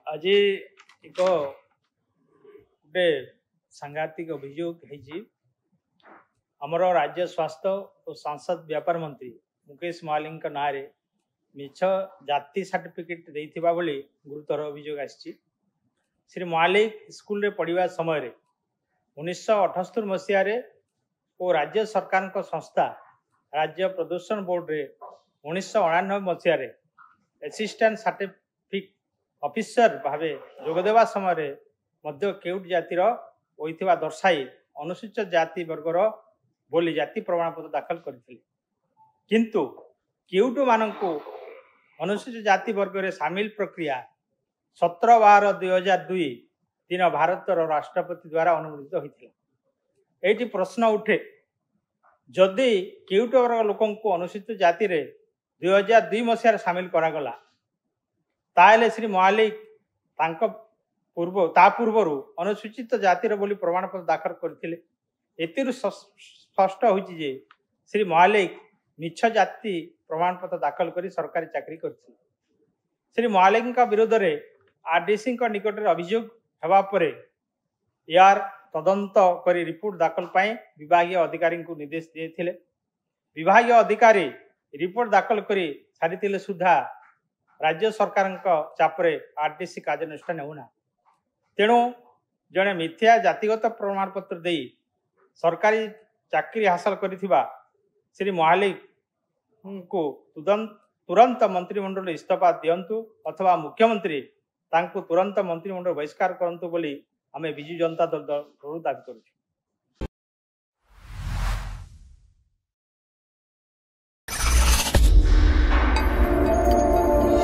आज एक गोटे सांघातिक अभियोग होमर राज्य स्वास्थ्य और सांसद व्यापार मंत्री मुकेश महाली ना मिछ जाति सर्टिफिकेट देथिबा बोली गुरुतर अभियोग आसी। श्री महाली स्कूल रे पढ़िबा समय 1978 मसीह और राज्य सरकार संस्था राज्य प्रदूषण बोर्ड रे 1999 मसीह असिस्टेंट सर्टिफिकेट ऑफिसर भावे जोगदेवा समय केउट जातिर होइथिबा दर्शाई अनुसूचित जाति वर्गर बोली जाति प्रमाणपत्र दाखल करथिले, किंतु केउट मानकु अनुसूचित जाति वर्ग रे शामिल प्रक्रिया 17/12/2002 दिन भारत राष्ट्रपति द्वारा अनुमोदित होइथिला। एटी प्रश्न उठे, जदि केउट वर्ग लोकन को अनुसूचित जाति रे 2002 मसीह शामिल करागला ताले श्री महाली पूर्वर अनुसूचित जातिर बोली प्रमाणपत्र दाखल करथिले। एतिरु स्पष्ट होइछि जे श्री महाली मिछ जाति प्रमाणपत्र दाखल करी सरकारी चाकरी करथिले। श्री महाली विरोध रे आरडीसी निकट रे अभियोग हेबा परे यार तदंत करी रिपोर्ट दाखल पाए विभागीय अधिकारी को निर्देश दिए। विभागीय अधिकारी रिपोर्ट दाखल करी सारिथिले सुधा राज्य सरकार चापरे आरडीसी कार्यानुष्ठान होना। तेणु जड़े मिथ्या जातिगत प्रमाणपत्र दे सरकारी चाकरी हासिल करिथिबा श्री महाली को तुरंत मंत्रिमंडल इस्तीफा दियंतु अथवा मुख्यमंत्री तांको तुरंत मंत्रिमंडल बहिष्कार करंतु बोली आमे बिजु जनता दल दाबी करूँ।